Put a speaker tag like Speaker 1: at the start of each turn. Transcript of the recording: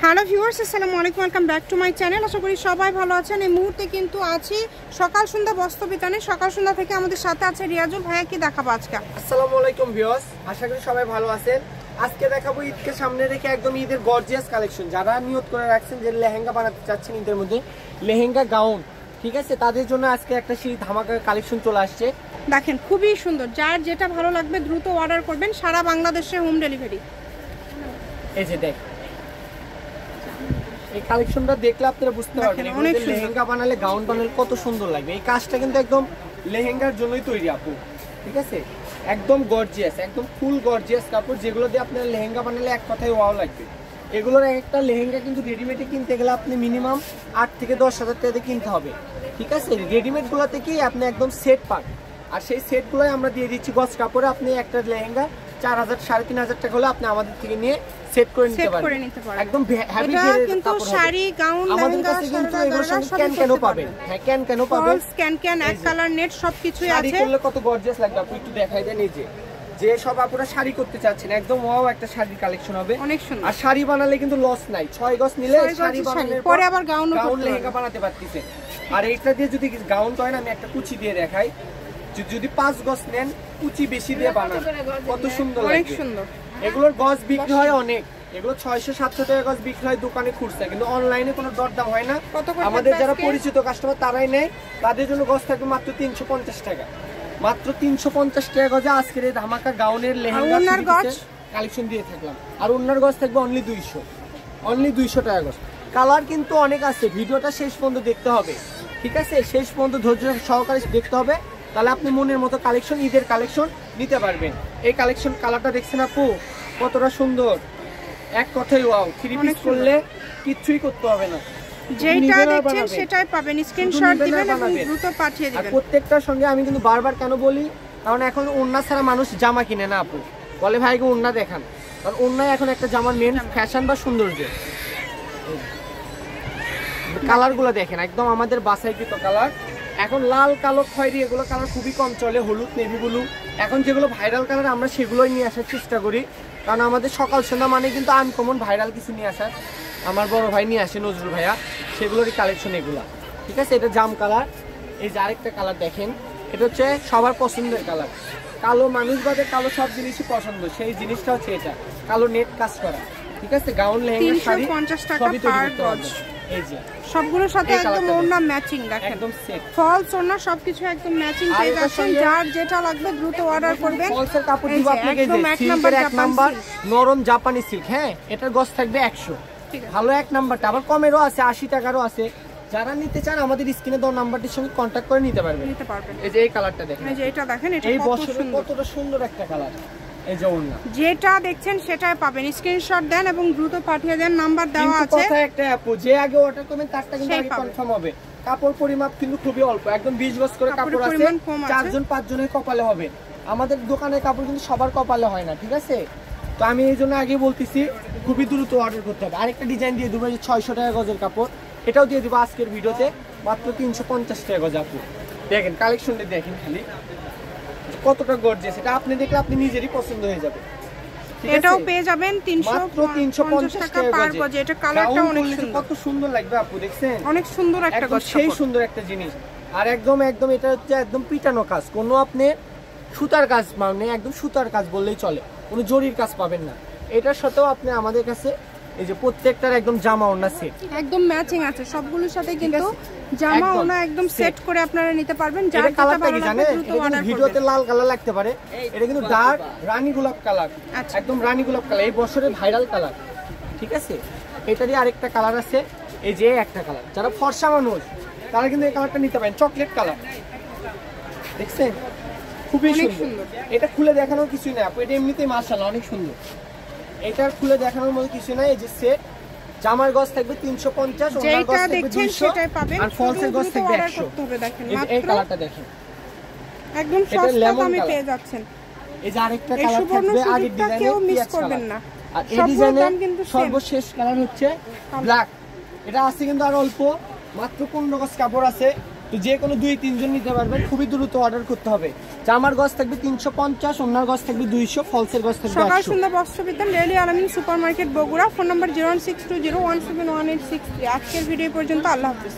Speaker 1: Hello viewers, আসসালামু আলাইকুম, welcome back to my channel. আশা করি সবাই ভালো আছেন। এই মুহূর্তে কিন্তু আছি সকাল সন্ধ্যা বস্ত্র বিতানে। সকাল সন্ধ্যা থেকে আমাদের সাথে আছে রিয়াজুল ভাইয়া। কি দেখাবো আজকে?
Speaker 2: আসসালামু আলাইকুম ভিউয়ার্স, আশা করি সবাই ভালো আছেন। আজকে দেখাবো ঈদকে সামনে রেখে একদম ঈদের গর্জিয়াস কালেকশন। যারা নিয়ত করে রাখছেন যে লেহেঙ্গা বানাতে চাচ্ছেন ঈদের মধ্যে, লেহেঙ্গা গাউন, ঠিক আছে, তাদের জন্য আজকে একটা সেই ধামাকা কালেকশন চলে আসছে।
Speaker 1: দেখেন খুবই সুন্দর, যার যেটা ভালো লাগবে দ্রুত অর্ডার করবেন, সারা বাংলাদেশে হোম ডেলিভারি।
Speaker 2: এই যে দেখ, এই কালেকশনটা দেখলে আপনারা বুঝতে পারবেন লেহেঙ্গা বানালে গাউন বানালে কত সুন্দর লাগবে। এই কাজটা কিন্তু একদম লেহেঙ্গার জন্যই তৈরি আপু, ঠিক আছে, একদম গর্জিয়াস, একদম ফুল গর্জিয়াস কাপড়, যেগুলো দিয়ে আপনার লেহেঙ্গা বানালে এক কথায় ওয়াও লাগবে। এগুলোর একটা লেহেঙ্গা কিন্তু রেডিমেডে কিনতে গেলে আপনি মিনিমাম 8 থেকে 10,000 টাকা দিয়ে কিনতে হবে, ঠিক আছে। রেডিমেডগুলোতে কি আপনি একদম সেট পান, আর সেই সেটগুলোই আমরা দিয়ে দিচ্ছি গজ কাপড়ে। আপনি একটা লেহেঙ্গা 4,000 3,500 টাকা হলে আপনি আমাদের থেকে নিয়ে সেট করে নিতে পারবেন। একদম হেভি
Speaker 1: কিন্তু শাড়ি গাউন
Speaker 2: আমাদের কাছে কিন্তু এগুলো সব কেন পাবেন। হ্যাঁ, কেন পাবেন,
Speaker 1: ক্যান এক কালার নেট সবকিছুই আছে।
Speaker 2: শাড়ি করলে কত গর্জিয়াস লাগবে আপনি একটু দেখাই দেন। এই যে সব আপুরা শাড়ি করতে চাচ্ছেন, একদম ওয়াও একটা শাড়ির কালেকশন হবে,
Speaker 1: অনেক সুন্দর।
Speaker 2: আর শাড়ি বানালে কিন্তু লস নাই। 6 গজ নিলে শাড়ি বানানোর
Speaker 1: পরে আবার গাউন
Speaker 2: লেহেঙ্গা বানাতে পারতেছে। আর এইটা দিয়ে যদি গাউন করেন, আমি একটা কুচি দিয়ে দেখাই, যদি 5 গজ নেন কুচি বেশি দিয়ে বানান, কত সুন্দর লাগবে,
Speaker 1: অনেক সুন্দর।
Speaker 2: এগুলোর গজ বিক্রি হয় অনেক, এগুলো 600-700 টাকা গজ বিক্রি হয় দোকানে খুচরা, কিন্তু অনলাইনে কোনো দরদাম হয় না। আমাদের যারা পরিচিত কাস্টমার তারাই নেয়, তাদের জন্য গজ থাকবে মাত্র 350 টাকা, মাত্র 350 টাকা গজে আজকের এই ধামাকা গাউনের লেহেঙ্গা কালেকশন দিয়ে থাকলাম। আর ওনার গজ থাকবে অনলি 200 টাকা গজ। কালার কিন্তু অনেক আছে, ভিডিওটা শেষ পর্যন্ত দেখতে হবে, ঠিক আছে, শেষ পর্যন্ত ধৈর্য সহকারে দেখতে হবে, তাহলে আপনি মনের মতো কালেকশন, ঈদের কালেকশন নিতে পারবেন। এই কালেকশন কালারটা দেখছেন আপু কতটা সুন্দর, এক কথাই ওয়াও। 3 পিস করলে কিচ্ছুই করতে হবে না,
Speaker 1: যেটা দেখছেন সেটাই পাবেন, স্ক্রিনশট দিবেন এবং দ্রুত পাঠিয়ে দিবেন।
Speaker 2: আর প্রত্যেকটার সঙ্গে আমি কিন্তু বারবার কেন বলি, কারণ এখন ওড়না ছাড়া মানুষ জামা কিনে না আপু, বলে ভাইকে ওড়না দেখান, কারণ ওড়নাই এখন একটা জামার মেন ফ্যাশন বা সৌন্দর্য। কালারগুলো দেখেন একদম আমাদের বাছাইকৃত কালার। এখন লাল, কালো, খয়েরি এগুলো কালার খুবই কম চলে, হলুদ, নেভি ব্লু, এখন যেগুলো ভাইরাল কালার আমরা সেগুলোই নিয়ে আসার চেষ্টা করি, কারণ আমাদের সকাল সন্ধ্যা মানে কিন্তু আনকমন ভাইরাল কিছু নিয়ে আসার। আমার বড় ভাই নিয়ে আসে, নজরুল ভাইয়া, সেগুলোরই কালেকশন এগুলা, ঠিক আছে। এটা জাম কালার। এই যে আরেকটা কালার দেখেন, এটা হচ্ছে সবার পছন্দের কালার, কালো মানুষ বাদে কালো সব জিনিসই পছন্দ, সেই জিনিসটা হচ্ছে এটা, কালো নেট কাজ করা, ঠিক আছে। গাউন, লেহেঙ্গা, শাড়ি
Speaker 1: 350 টাকা পার গজ।
Speaker 2: এই যে
Speaker 1: সবগুলোর সাথে একদম ওড়না ম্যাচিং, দেখেন
Speaker 2: একদম সেট,
Speaker 1: ফলস ওড়না সবকিছু একদম ম্যাচিং পেয়ে যাচ্ছেন। যার যেটা লাগবে দ্রুত অর্ডার করবেন।
Speaker 2: ফলসের কাপড় দিব আপনাকে, যে সিল্কের 1 নাম্বার নরম জাপানি সিল্ক। হ্যাঁ, এটার গজ থাকবে 100, ভালো 1 নাম্বারটা, আবার কমেরও আছে, 80 টাকারও আছে। যারা নিতে চান আমাদের স্ক্রিনে দেওয়া নাম্বারটির সঙ্গে কন্টাক্ট করে নিতে পারবেন। এই যে এই কালারটা দেখেন,
Speaker 1: এই যে এটা দেখেন, এটা
Speaker 2: এই বছরে কতটা সুন্দর একটা কালার। এই যে ওড়না
Speaker 1: যেটা দেখছেন সেটাই পাবেন, স্ক্রিনশট দেন এবং দ্রুত পাঠিয়ে দেন, নাম্বার দেওয়া আছে।
Speaker 2: কথা একটা আপু, যে আগে অর্ডার করবেন তারটা কিন্তু আগে কনফার্ম হবে। কাপড় পরিমাপ কিন্তু খুবই অল্প, একদম 20 গজ করে কাপড় আছে, 4-5 জনের কপালে হবে। আমাদের দোকানের কাপড় কিন্তু সবার কপালে হয় না, ঠিক আছে। তো আমি এই জন্য আগে বলতেছি খুবই দ্রুত অর্ডার করতে হবে। আরেকটা ডিজাইন দিয়ে দেবো, 600 টাকা গজের কাপড়, এটাও দিয়ে দেবো আজকের ভিডিওতে মাত্র 350 টাকা গজ আপু। দেখেন কালেকশনটা দেখেন খালি কতটা গর্জিয়াস, এটা আপনি দেখলে আপনি নিজেরই পছন্দ হয়ে যাবে।
Speaker 1: এটাও পেয়ে যাবেন 350 টাকা পার গজ। এটা কালারটা অনেক সুন্দর,
Speaker 2: কত সুন্দর লাগবে আপু, দেখছেন
Speaker 1: অনেক সুন্দর একটা গজ,
Speaker 2: সেই সুন্দর একটা জিনিস। আর একদম এটা হচ্ছে একদম পিটানো কাজ, কোনো আপনি সুতার কাজ মানে একদম সুতার কাজ বললেই চলে, কোনো জরির কাজ পাবেন না। এটার সাথেও আপনি আমাদের কাছে এই যে প্রত্যেকটার একদম জামা ওড়না সেট
Speaker 1: একদম ম্যাচিং আছে, সবগুলোর সাথে কিন্তু জামা ওড়না একদম সেট করে আপনারা নিতে পারবেন। যার যেটা ভালো লাগবে দ্রুত অর্ডার করবেন।
Speaker 2: ভিডিওতে লাল কালার লাগতে পারে, এটা কিন্তু ডার্ক রানী গোলাপ কালার, একদম রানী গোলাপ কালার, এই বছরের ভাইরাল কালার, ঠিক আছে। এটারই আরেকটা কালার আছে, এই যে একটা কালার, যারা ফর্সা মানুষ তারা কিন্তু এই কালারটা নিতে পারেন, চকলেট কালার, দেখছেন খুবই সুন্দর। এটা খুলে দেখানোর কিছুই না আপু, এটা এমনিতেই মাশাআল্লাহ অনেক সুন্দর। এটার খুলে দেখানোর মতো কিছু নাই। এই যে সেট, জামার গজ থাকবে 350, ওনার গজ থাকবে 200, আর ফলসের গজ থাকবে 100। এই কালারটা দেখেন
Speaker 1: একদম সস্তা দামে পেয়ে যাচ্ছেন।
Speaker 2: এই যে আরেকটা কালার থাকবে আগের ডিজাইনে,
Speaker 1: কেউ মিস করবেন না।
Speaker 2: আর এই ডিজাইনের সর্বশেষ কালার হচ্ছে ব্ল্যাক। এটা আছে কিন্তু আর অল্প, মাত্র 15 গজ কাপড় আছে, তো যে কোনো 2-3 জন নিতে পারবেন, খুবই দ্রুত অর্ডার করতে হবে। জামার গজ থাকবে 350, ওনার গজ থাকবে 200, ফলসের গজ থাকবে 100।
Speaker 1: সকাল সন্ধ্যা বস্ত্র বিতান, রেলি আলামিন super market Bogura. Phone number 01620171863। আজকের ভিডিও পর্যন্ত, আল্লাহ হাফেজ।